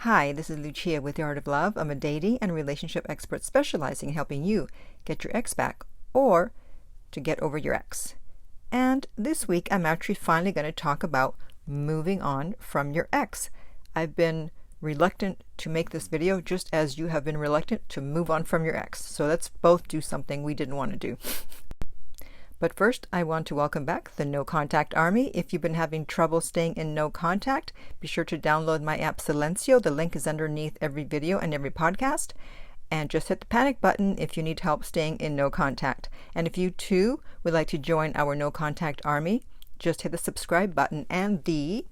Hi, this is Lucia with The Art of Love. I'm a dating and relationship expert specializing in helping you get your ex back or to get over your ex. And this week, I'm actually finally going to talk about moving on from your ex. I've been reluctant to make this video just as you have been reluctant to move on from your ex. So let's both do something we didn't want to do. But first, I want to welcome back the No Contact Army. If you've been having trouble staying in no contact, be sure to download my app Silencio. The link is underneath every video and every podcast. And just hit the panic button if you need help staying in no contact. And if you too would like to join our No Contact Army, just hit the subscribe button and the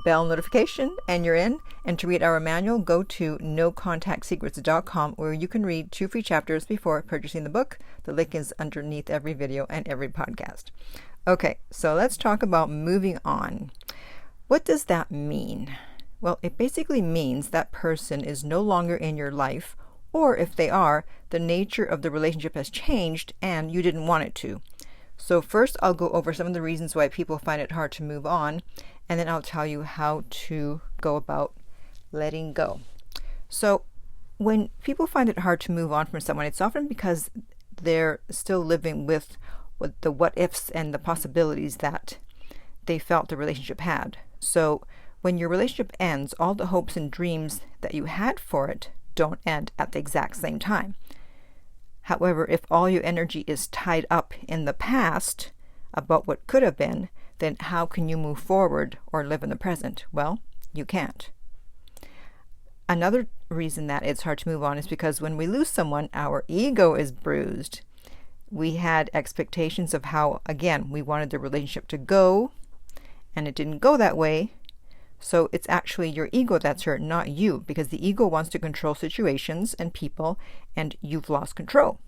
bell notification and you're in. And to read our manual, go to nocontactsecrets.com where you can read 2 free chapters before purchasing the book. The link is underneath every video and every podcast. Okay, so let's talk about moving on. What does that mean? Well, it basically means that person is no longer in your life, or if they are, the nature of the relationship has changed and you didn't want it to. So first I'll go over some of the reasons why people find it hard to move on, and then I'll tell you how to go about letting go. So when people find it hard to move on from someone, it's often because they're still living with the what ifs and the possibilities that they felt the relationship had. So when your relationship ends, all the hopes and dreams that you had for it don't end at the exact same time. However, if all your energy is tied up in the past about what could have been, then how can you move forward or live in the present? Well, you can't. Another reason that it's hard to move on is because when we lose someone, our ego is bruised. We had expectations of how, again, we wanted the relationship to go, and it didn't go that way. So it's actually your ego that's hurt, not you, because the ego wants to control situations and people, and you've lost control.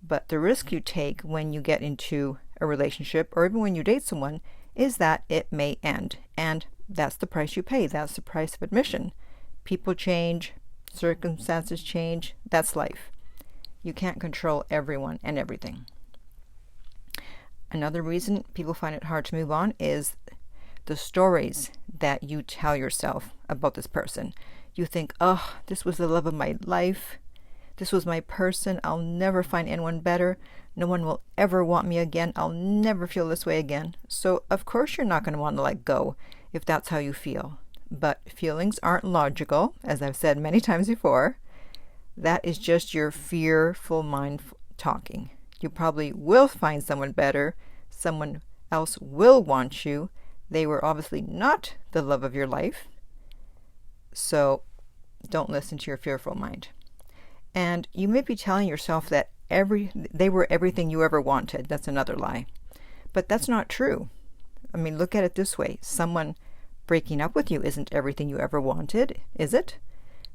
But the risk you take when you get into a relationship, or even when you date someone, is that it may end. And that's the price you pay. That's the price of admission. People change, circumstances change. That's life. You can't control everyone and everything. Another reason people find it hard to move on is the stories that you tell yourself about this person. You think, oh, this was the love of my life. This was my person. I'll never find anyone better. No one will ever want me again. I'll never feel this way again. So, of course, you're not going to want to let go if that's how you feel. But feelings aren't logical, as I've said many times before. That is just your fearful mind talking. You probably will find someone better. Someone else will want you. They were obviously not the love of your life. So don't listen to your fearful mind. And you may be telling yourself that they were everything you ever wanted. That's another lie. But that's not true. I mean, look at it this way. Someone breaking up with you isn't everything you ever wanted, is it?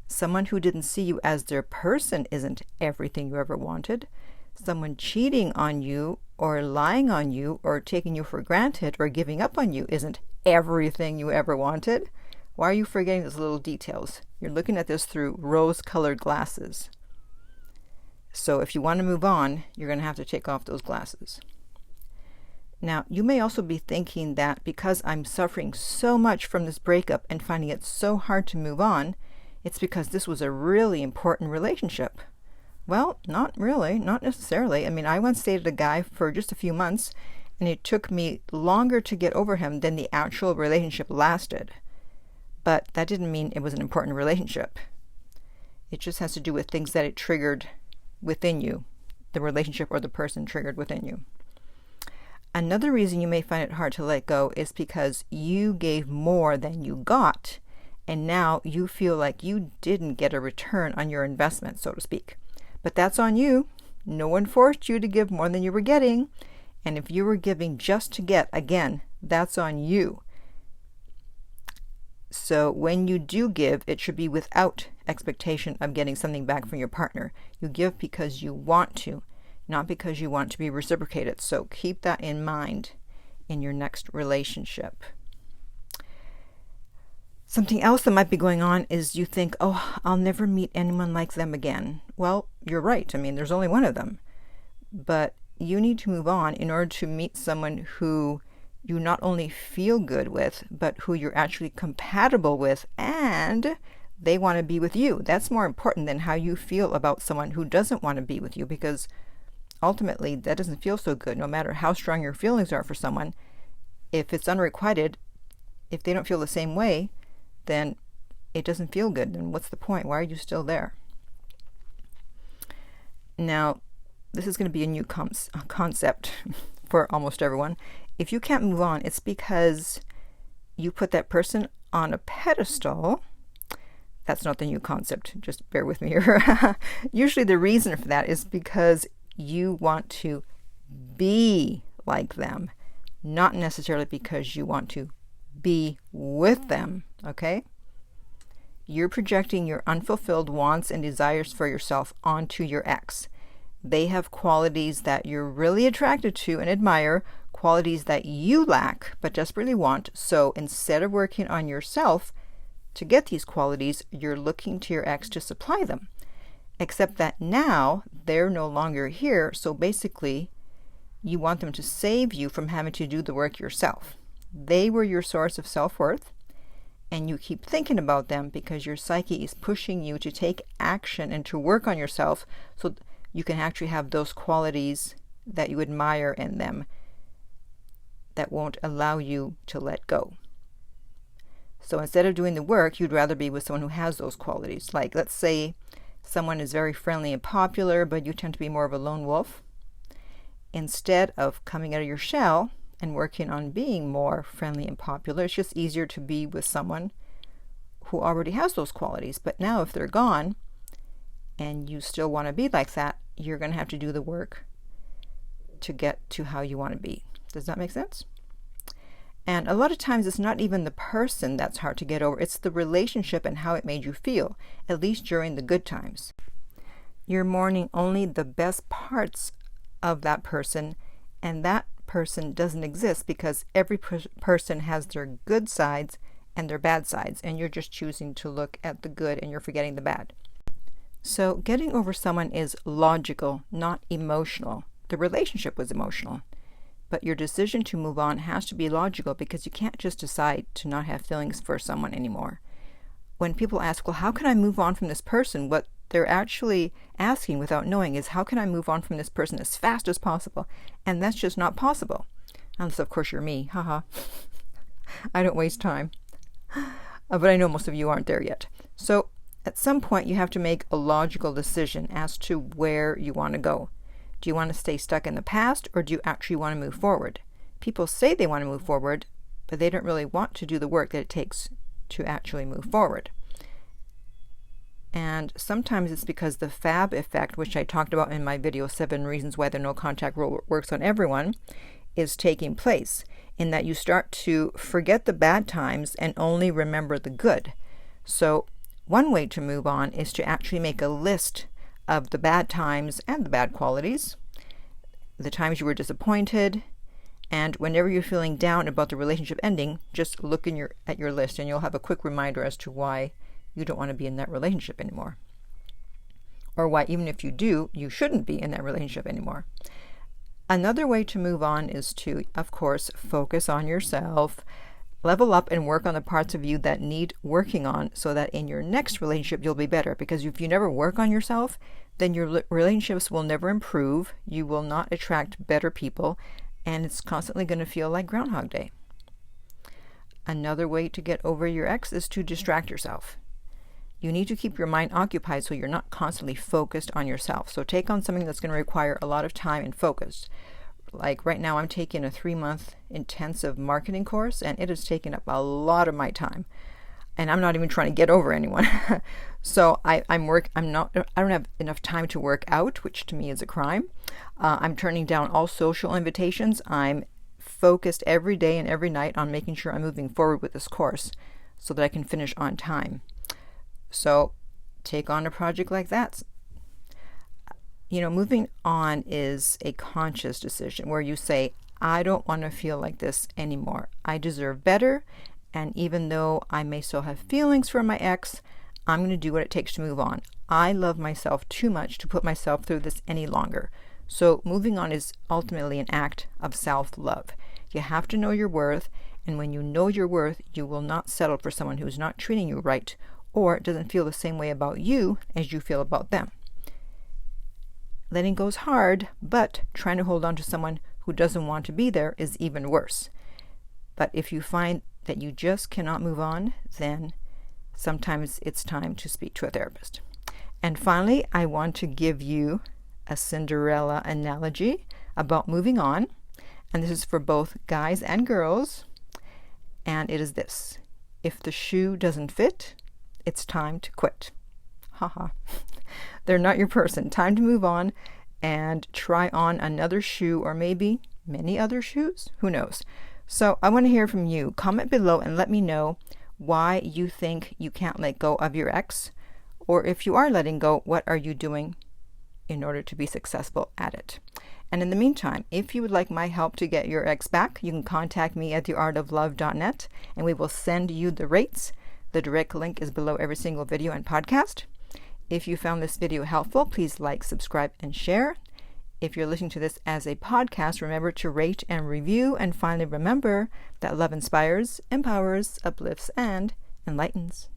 Someone who didn't see you as their person isn't everything you ever wanted. Someone cheating on you or lying on you or taking you for granted or giving up on you isn't everything you ever wanted. Why are you forgetting those little details? You're looking at this through rose-colored glasses. So if you want to move on, you're going to have to take off those glasses. Now, you may also be thinking that because I'm suffering so much from this breakup and finding it so hard to move on, it's because this was a really important relationship. Well, not really, not necessarily. I mean, I once dated a guy for just a few months, and it took me longer to get over him than the actual relationship lasted. But that didn't mean it was an important relationship. It just has to do with things that it triggered within you, the relationship or the person triggered within you. Another reason you may find it hard to let go is because you gave more than you got, and now you feel like you didn't get a return on your investment, so to speak. But that's on you. No one forced you to give more than you were getting. And if you were giving just to get, again, that's on you. So when you do give, it should be without expectation of getting something back from your partner. You give because you want to, not because you want to be reciprocated. So keep that in mind in your next relationship. Something else that might be going on is you think, oh, I'll never meet anyone like them again. Well, you're right. I mean, there's only one of them. But you need to move on in order to meet someone who you not only feel good with, but who you're actually compatible with, and they want to be with you. That's more important than how you feel about someone who doesn't want to be with you, because ultimately that doesn't feel so good. No matter how strong your feelings are for someone, if it's unrequited, if they don't feel the same way, then it doesn't feel good. Then what's the point? Why are you still there? Now, this is going to be a new concept for almost everyone. If you can't move on, it's because you put that person on a pedestal. That's not the new concept. Just bear with me here. Usually the reason for that is because you want to be like them, not necessarily because you want to be with them, okay? You're projecting your unfulfilled wants and desires for yourself onto your ex. They have qualities that you're really attracted to and admire, qualities that you lack but desperately want. So instead of working on yourself to get these qualities, you're looking to your ex to supply them. Except that now they're no longer here, so basically you want them to save you from having to do the work yourself. They were your source of self-worth, and you keep thinking about them because your psyche is pushing you to take action and to work on yourself so you can actually have those qualities that you admire in them that won't allow you to let go. So instead of doing the work, you'd rather be with someone who has those qualities. Like, let's say someone is very friendly and popular, but you tend to be more of a lone wolf. Instead of coming out of your shell and working on being more friendly and popular, it's just easier to be with someone who already has those qualities. But now if they're gone and you still want to be like that, you're going to have to do the work to get to how you want to be. Does that make sense? And a lot of times it's not even the person that's hard to get over. It's the relationship and how it made you feel, at least during the good times. You're mourning only the best parts of that person, and that person doesn't exist because every person has their good sides and their bad sides, and you're just choosing to look at the good and you're forgetting the bad. So getting over someone is logical, not emotional. The relationship was emotional. But your decision to move on has to be logical because you can't just decide to not have feelings for someone anymore. When people ask, well, how can I move on from this person? What they're actually asking without knowing is, how can I move on from this person as fast as possible? And that's just not possible. Unless, of course, you're me. Haha. I don't waste time. But I know most of you aren't there yet. So at some point, you have to make a logical decision as to where you want to go. Do you want to stay stuck in the past, or do you actually want to move forward? People say they want to move forward, but they don't really want to do the work that it takes to actually move forward. And sometimes it's because the FAB effect, which I talked about in my video, 7 Reasons Why the No Contact Rule Works on Everyone, is taking place, in that you start to forget the bad times and only remember the good. So one way to move on is to actually make a list of the bad times and the bad qualities, the times you were disappointed, and whenever you're feeling down about the relationship ending, just look at your list and you'll have a quick reminder as to why you don't want to be in that relationship anymore. Or why, even if you do, you shouldn't be in that relationship anymore. Another way to move on is to, of course, focus on yourself, level up and work on the parts of you that need working on so that in your next relationship you'll be better. Because if you never work on yourself, then your relationships will never improve. You will not attract better people, and it's constantly going to feel like Groundhog Day. Another way to get over your ex is to distract yourself. You need to keep your mind occupied so you're not constantly focused on yourself. So take on something that's going to require a lot of time and focus. Like right now, I'm taking a 3-month intensive marketing course, and it has taken up a lot of my time. And I'm not even trying to get over anyone. So I don't have enough time to work out, which to me is a crime. I'm turning down all social invitations. I'm focused every day and every night on making sure I'm moving forward with this course so that I can finish on time. So take on a project like that. You know, moving on is a conscious decision where you say, I don't want to feel like this anymore. I deserve better. And even though I may still have feelings for my ex, I'm going to do what it takes to move on. I love myself too much to put myself through this any longer. So moving on is ultimately an act of self-love. You have to know your worth, and when you know your worth, you will not settle for someone who's not treating you right or doesn't feel the same way about you as you feel about them. Letting go is hard, but trying to hold on to someone who doesn't want to be there is even worse. But if you find that you just cannot move on, then sometimes it's time to speak to a therapist. And finally, I want to give you a Cinderella analogy about moving on. And this is for both guys and girls. And it is this: if the shoe doesn't fit, it's time to quit. Haha. They're not your person. Time to move on and try on another shoe, or maybe many other shoes. Who knows? So I want to hear from you. Comment below and let me know why you think you can't let go of your ex. Or if you are letting go, what are you doing in order to be successful at it? And in the meantime, if you would like my help to get your ex back, you can contact me at theartoflove.net and we will send you the rates. The direct link is below every single video and podcast. If you found this video helpful, please like, subscribe, and share. If you're listening to this as a podcast, remember to rate and review. And finally, remember that love inspires, empowers, uplifts, and enlightens.